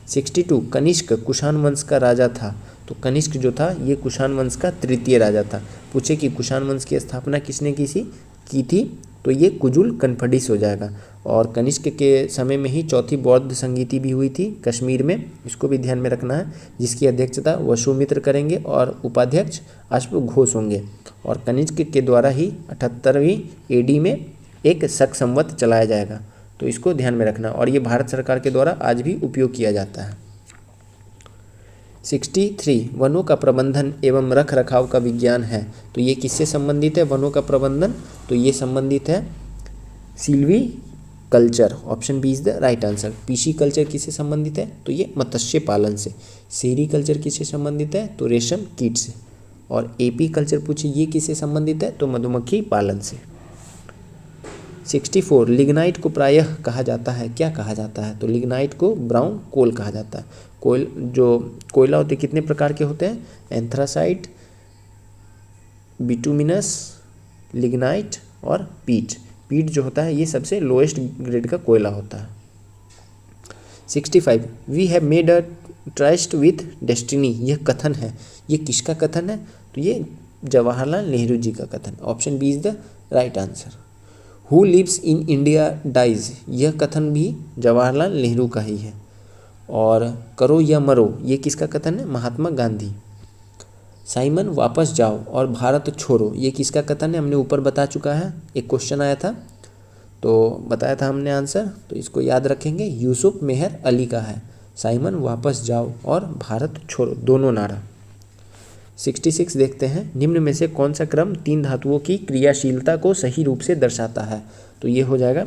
62 कनिष्क कुषाण वंश का राजा था, तो कनिष्क जो था ये कुषाण वंश का तृतीय राजा था। पूछे कि कुषाण वंश की स्थापना किसने की थी? तो ये कुजुल कनफडिस हो जाएगा। और कनिष्क के समय में ही चौथी बौद्ध संगीति भी हुई थी कश्मीर में, इसको भी ध्यान में रखना है, जिसकी अध्यक्षता वसुमित्र करेंगे और उपाध्यक्ष अश्वघोष होंगे। और कनिष्क के द्वारा ही 78वीं एडी में एक शक संवत चलाया जाएगा, तो इसको ध्यान में रखना। और ये भारत सरकार के द्वारा आज भी उपयोग किया जाता है। 63 वनों का प्रबंधन एवं रख रखाव का विज्ञान है, तो ये किससे संबंधित है? वनों का प्रबंधन, तो ये संबंधित है silviculture. Option B is the right answer. Pisciculture किससे संबंधित है? तो ये मत्स्य पालन से। सेरी कल्चर किससे संबंधित है? तो रेशम कीट से। और एपी कल्चर पूछे ये किससे संबंधित है? तो मधुमक्खी पालन से। 64 लिग्नाइट को प्रायः कहा जाता है, क्या कहा जाता है? तो लिग्नाइट को ब्राउन कोल कहा जाता है। कोयला होते कितने प्रकार के होते हैं? एंथ्रासाइट, बिटुमिनस, लिग्नाइट और पीट जो होता है ये सबसे लोएस्ट ग्रेड का कोयला होता है। 65 we have made a tryst with destiny, यह कथन है, ये किसका कथन है? तो ये जवाहरलाल नेहरू जी का कथन। Option B is the right answer. Who lives in India dies, यह कथन भी जवाहरलाल नेहरू का ही है। और करो या मरो, ये किसका कथन है? महात्मा गांधी। साइमन वापस जाओ और भारत छोड़ो, ये किसका कथन है? हमने ऊपर बता चुका है, एक क्वेश्चन आया था तो बताया था हमने आंसर, तो इसको याद रखेंगे। यूसुफ मेहर अली का है, साइमन वापस जाओ और भारत छोड़ो, दोनों नारा। 66 देखते हैं, निम्न में से कौन सा क्रम 3 धातुओं की क्रियाशीलता को सही रूप से दर्शाता है? तो ये हो जाएगा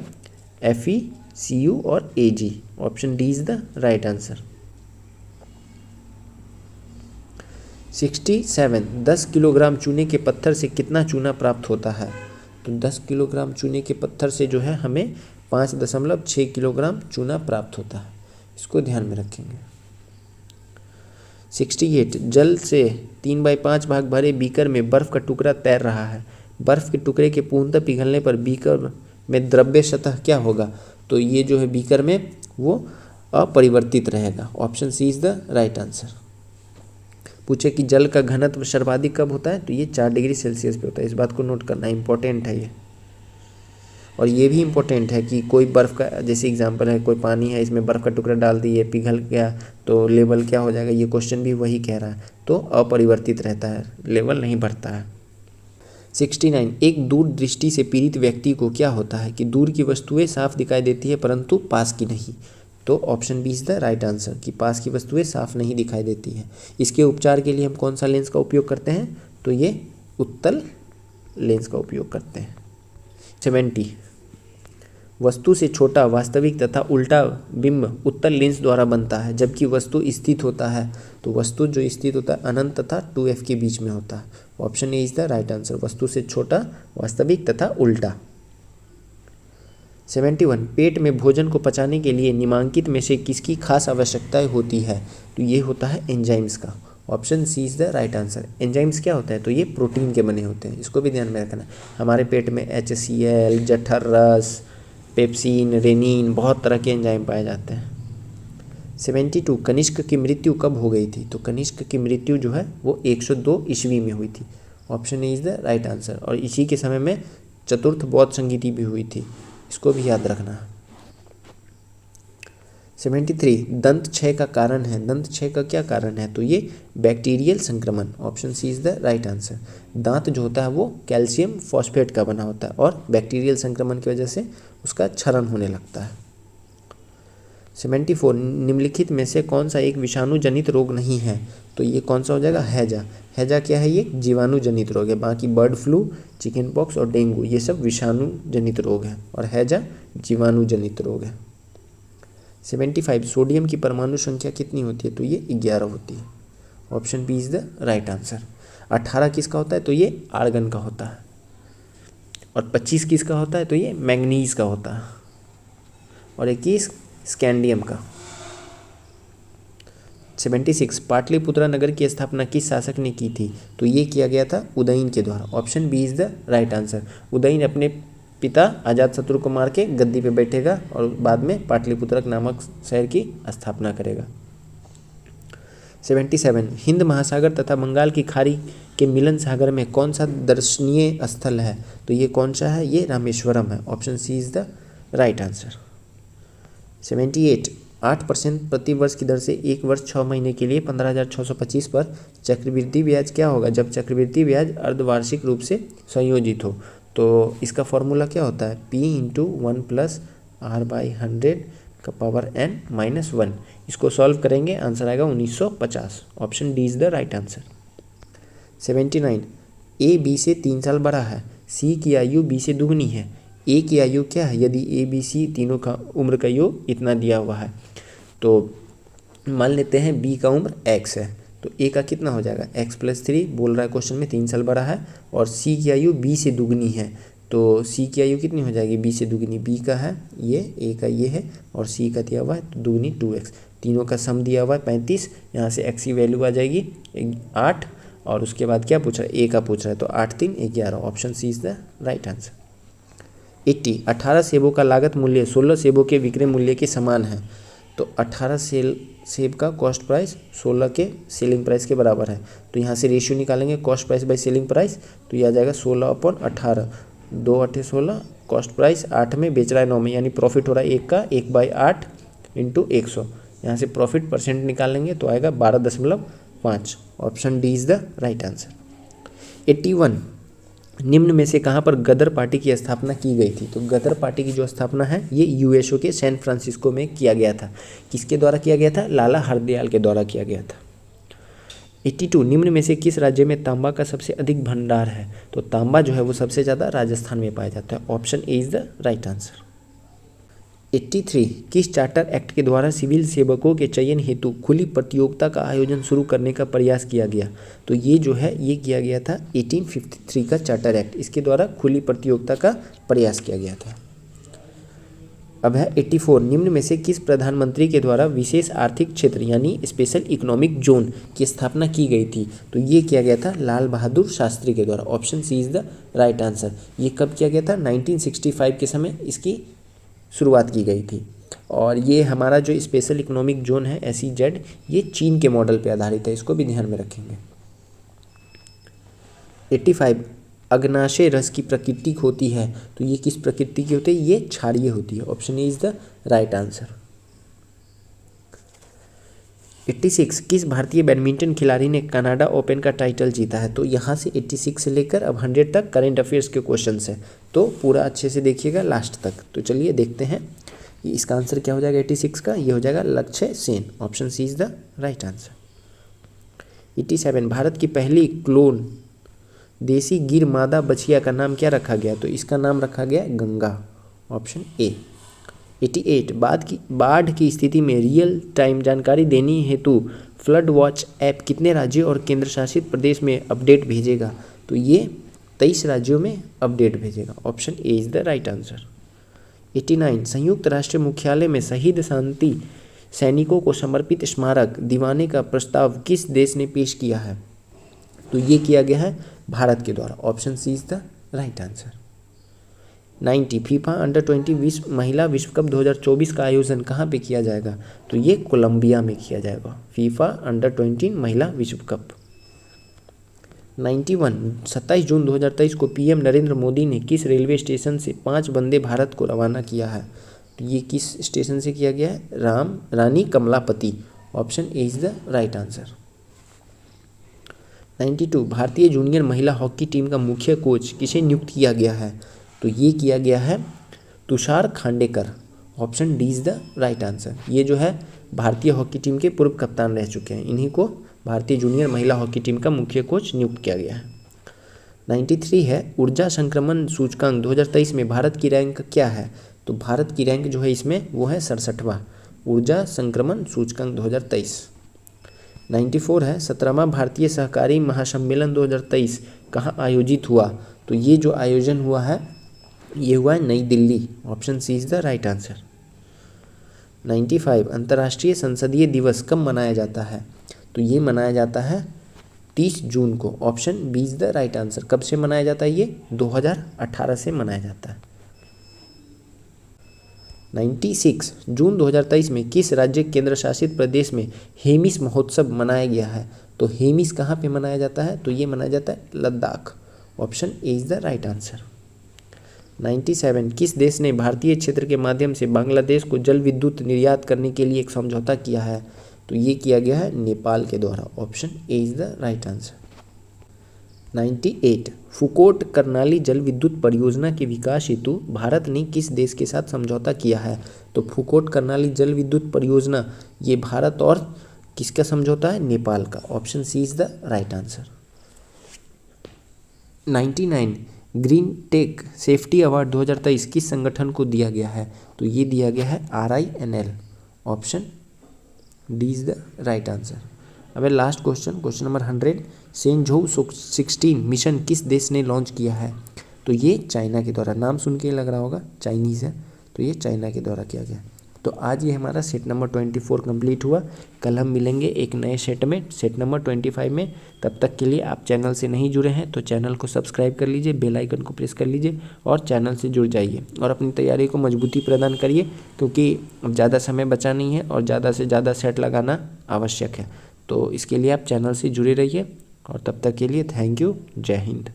Fe, Cu और Ag। Option D is the right answer. 67 10 kilogram चूने के पत्थर से कितना चूना प्राप्त होता है? तो 10 किलोग्राम चूने के पत्थर से जो है हमें 5.6 किलोग्राम चूना प्राप्त होता है, इसको ध्यान में रखेंगे। 68 जल से 3/5 भाग भरे बीकर में बर्फ का टुकड़ा तैर रहा है, बर्फ के टुकड़े के पूर्णतः पिघलने पर बीकर में द्रव्य सतह क्या होगा? तो ये जो है बीकर में वो अपरिवर्तित रहेगा। Option C is the right answer. पूछे कि जल का घनत्व सर्वाधिक कब होता है? तो ये 4 डिग्री सेल्सियस पे होता है, इस बात को नोट करना इंपॉर्टेंट है ये। और ये भी इम्पोर्टेंट है कि कोई बर्फ़ का, जैसे एग्जांपल है, कोई पानी है, इसमें बर्फ़ का टुकड़ा डाल दिए, पिघल गया तो लेवल क्या हो जाएगा? ये क्वेश्चन भी वही कह रहा है, तो अपरिवर्तित रहता है, लेवल नहीं बढ़ता है। 69 एक दूर दृष्टि से पीड़ित व्यक्ति को क्या होता है कि दूर की वस्तुएं साफ दिखाई देती है परंतु पास की नहीं? तो option B is the right answer कि पास की वस्तुएं साफ नहीं दिखाई देती हैं। इसके उपचार के लिए हम कौन सा लेंस का उपयोग करते हैं? तो ये उत्तल लेंस का उपयोग करते हैं। 70 वस्तु से छोटा वास्तविक तथा उल्टा बिंब उत्तल लेंस द्वारा बनता है जबकि वस्तु स्थित होता है, तो वस्तु जो स्थित होता है अनंत तथा 2f के बीच में होता है। Option A is the right answer, वस्तु से छोटा वास्तविक तथा उल्टा। 71 पेट में भोजन को पचाने के लिए निम्नलिखित में से किसकी खास आवश्यकताएं होती है? तो ये होता है एंजाइम्स का। Option C is the right answer. Enzymes क्या होता है? तो ये प्रोटीन के बने होते हैं, इसको भी ध्यान में रखना। हमारे पेट में HCl, जठर रस, पेप्सिन, रेनिन, बहुत तरह के एंजाइम पाए जाते हैं। 72 कनिष्क की मृत्यु कब हो गई थी? तो कनिष्क की मृत्यु जो है वो 102 ईस्वी में हुई थी। Option A is the right answer. और इसी के समय में चतुर्थ बौद्ध संगीति भी हुई थी, इसको भी याद रखना। 73 दंत क्षय का कारण है, दंत क्षय का क्या कारण है? तो ये बैक्टीरियल संक्रमण। Option C is the right answer. दांत जो होता है वो कैल्शियम फॉस्फेट का बना होता है और बैक्टीरियल संक्रमण की वजह से उसका क्षरण होने लगता है। 74 निम्नलिखित में से कौन सा एक विषाणु जनित रोग नहीं है? तो ये कौन सा हो जाएगा? हैजा। हैजा क्या है? ये जीवाणु जनित रोग है। बाकी बर्ड फ्लू, चिकन पॉक्स और डेंगू ये सब विषाणु जनित रोग है और हैजा जीवाणु जनित रोग है। 75 सोडियम की परमाणु संख्या कितनी होती है? तो ये 11 होती है। Option B is the right answer. 18 किसका होता है? तो ये आर्गन का होता है। और 25 किसका होता है? तो ये मैंगनीज का होता है। और 21 स्कैंडियम का। 76 पाटलिपुत्रा नगर की स्थापना किस शासक ने की थी? तो ये किया गया था उदयन के द्वारा। Option B is the right answer. Udayan अपने पिता अजातशत्रु को मार के गद्दी पे बैठेगा और बाद में पाटलिपुत्र नामक शहर की स्थापना करेगा। 77 हिंद महासागर तथा बंगाल की खाड़ी के मिलन सागर में कौन सा दर्शनीय स्थल है? तो ये कौन सा है? ये रामेश्वरम है। Option C is the right answer. 78 8% प्रति वर्ष की दर से एक वर्ष 6 महीने के लिए 15,625 पर चक्रवृद्धि ब्याज क्या होगा जब चक्रवृद्धि ब्याज अर्धवार्षिक रूप से संयोजित हो? तो इसका फॉर्मूला क्या होता है? P × 1 + R/100 का पावर n - 1। इसको सॉल्व करेंगे, आंसर आएगा 1950। Option D is the right answer. 79 A B से 3 साल बड़ा है, C की आयु B से दुगनी है, A की आयु क्या है? यदि A B C तीनों का उम्र का योग इतना दिया हुआ है तो मान लेते हैं B का उम्र x है, तो A का कितना हो जाएगा? x + 3 बोल रहा है क्वेश्चन में, 3 साल बड़ा है। और C की आयु B से दुगनी है, तो C की आयु कितनी हो जाएगी? B से दुगनी। B का है ये, A का ये है और C का दिया हुआ है तो दुगनी 2x। तीनों का सम दिया हुआ है 35, यहाँ से x की वैल्यू आ जाएगी 8 और उसके बाद क्या पूछ रहा है? A का पूछ रहा है, तो 8 × 3 = 11। Option C is the right answer. 80 18 सेबों का लागत मूल्य 16 सेबों के विक्रय मूल्य के समान है, तो 18 सेब का कॉस्ट प्राइस 16 के सेलिंग प्राइस के बराबर है। तो यहाँ से रेशियो निकालेंगे cost price by selling price, तो ये आ जाएगा 16/18, 2 8 16, कॉस्ट प्राइस 8 में, बेच रहा है 9 में, यानी प्रॉफिट हो रहा है 1 का, 1/8 इंटू 100। यहाँ से प्रॉफिट परसेंट निकालेंगे तो आएगा 12.5। Option D is the right answer. 81, निम्न में से कहाँ पर गदर पार्टी की स्थापना की गई थी? तो गदर पार्टी की जो स्थापना है ये यूएसओ के सैन फ्रांसिस्को में किया गया था। किसके द्वारा किया गया था? लाला हरदयाल के द्वारा किया गया था। 82, निम्न में से किस राज्य में तांबा का सबसे अधिक भंडार है? तो तांबा जो है वो सबसे ज़्यादा राजस्थान में पाया जाता है। Option A is the right answer. 83, किस चार्टर एक्ट के द्वारा सिविल सेवकों के चयन हेतु खुली प्रतियोगिता का आयोजन शुरू करने का प्रयास किया गया? तो ये जो है ये किया गया था 1853 का चार्टर एक्ट, इसके द्वारा खुली प्रतियोगिता का प्रयास किया गया था। अब है 84, निम्न में से किस प्रधानमंत्री के द्वारा विशेष आर्थिक क्षेत्र यानी स्पेशल इकोनॉमिक जोन की स्थापना की गई थी? तो ये किया गया था लाल बहादुर शास्त्री के द्वारा। Option C is the right answer. ये कब किया गया था? 1965 के समय इसकी शुरुआत की गई थी। और ये हमारा जो स्पेशल इकोनॉमिक जोन है SEZ, ये चीन के मॉडल पे आधारित है, इसको भी ध्यान में रखेंगे। 85, अग्नाशय रस की प्रकृति होती है, तो ये किस प्रकृति की होती है? ये क्षारीय होती है। Option A is the right answer. 86, किस भारतीय बैडमिंटन खिलाड़ी ने कनाडा ओपन का टाइटल जीता है? तो यहाँ से 86 से लेकर अब 100 तक करेंट अफेयर्स के क्वेश्चन है, तो पूरा अच्छे से देखिएगा लास्ट तक। तो चलिए देखते हैं इसका आंसर क्या हो जाएगा 86 का। ये हो जाएगा Lakshya Sen. Option C is the right answer. 87, Bharat की पहली क्लोन देसी गिर मादा बछिया का नाम क्या रखा गया? तो इसका नाम रखा गया गंगा। Option A. 88, बाढ़ की स्थिति में रियल टाइम जानकारी देने हेतु फ्लड वॉच ऐप कितने राज्यों और केंद्र शासित प्रदेश में अपडेट भेजेगा? तो ये 23 राज्यों में अपडेट भेजेगा। Option A is the right answer. 89, संयुक्त राष्ट्र मुख्यालय में शहीद शांति सैनिकों को समर्पित स्मारक दिवाने का प्रस्ताव किस देश ने पेश किया है? तो ये किया गया है भारत के द्वारा। Option C is the right answer. 90, FIFA under twenty महिला विश्व कप 2024 का आयोजन कहाँ पे किया जाएगा? तो ये कोलंबिया में किया जाएगा, फीफा अंडर-20 महिला विश्व कप। 91, 27 जून 2023 को पीएम नरेंद्र मोदी ने किस रेलवे स्टेशन से 5 वंदे भारत को रवाना किया है? तो ये किस स्टेशन से किया गया है? Rani Kamlapati. Option A is the right answer. 92, भारतीय जूनियर महिला हॉकी टीम का मुख्य कोच किसे नियुक्त किया गया है? तो ये किया गया है Tushar Khandekar. Option D is the right answer. ये जो है भारतीय हॉकी टीम के पूर्व कप्तान रह चुके हैं, इन्हीं को भारतीय जूनियर महिला हॉकी टीम का मुख्य कोच नियुक्त किया गया है। 93 है, ऊर्जा संक्रमण सूचकांक 2023 में भारत की रैंक क्या है? तो भारत की रैंक जो है इसमें वो है 67वां ऊर्जा संक्रमण सूचकांक 2023। 94 है, 17वां भारतीय सहकारी महासम्मेलन 2023 कहाँ आयोजित हुआ? तो ये जो आयोजन हुआ है ये हुआ है Nai Delhi. Option C is the right answer. 95, अंतर्राष्ट्रीय संसदीय दिवस कब मनाया जाता है? तो ये मनाया जाता है 30 जून को। Option B is the right answer. कब से मनाया जाता है? ये 2018 से मनाया जाता है। 96, जून 2023 में किस राज्य केंद्र शासित प्रदेश में हेमिस महोत्सव मनाया गया है? तो हेमिस कहाँ पे मनाया जाता है? तो ये मनाया जाता है Ladakh. Option A is the right answer. 97, किस देश ने भारतीय क्षेत्र के माध्यम से बांग्लादेश को जल विद्युत निर्यात करने के लिए एक समझौता किया है? तो ये किया गया है नेपाल के द्वारा। Option A is the right answer. 98, Phukot Karnali जल विद्युत परियोजना के विकास हेतु भारत ने किस देश के साथ समझौता किया है? तो फुकोट कर्नाली जल विद्युत परियोजना ये भारत और किसका समझौता है? नेपाल का। Option C is the right answer. 99, green tech safety award 2023 किस संगठन को दिया गया है? तो ये दिया गया है RINL। Option D is the right answer. अब लास्ट क्वेश्चन नंबर 100, सेंझोउ 16 मिशन किस देश ने लॉन्च किया है? तो ये चाइना के द्वारा। नाम सुन के लग रहा होगा चाइनीज़ है, तो ये चाइना के द्वारा किया गया। तो आज ये हमारा सेट नंबर 24 कंप्लीट हुआ। कल हम मिलेंगे एक नए सेट में, सेट नंबर 25 में। तब तक के लिए आप चैनल से नहीं जुड़े हैं तो चैनल को सब्सक्राइब कर लीजिए, बेल आइकन को प्रेस कर लीजिए और चैनल से जुड़ जाइए और अपनी तैयारी को मजबूती प्रदान करिए, क्योंकि अब ज़्यादा समय बचा नहीं है और ज़्यादा से ज़्यादा सेट लगाना आवश्यक है। तो इसके लिए आप चैनल से जुड़े रहिए और तब तक के लिए थैंक यू। जय हिंद।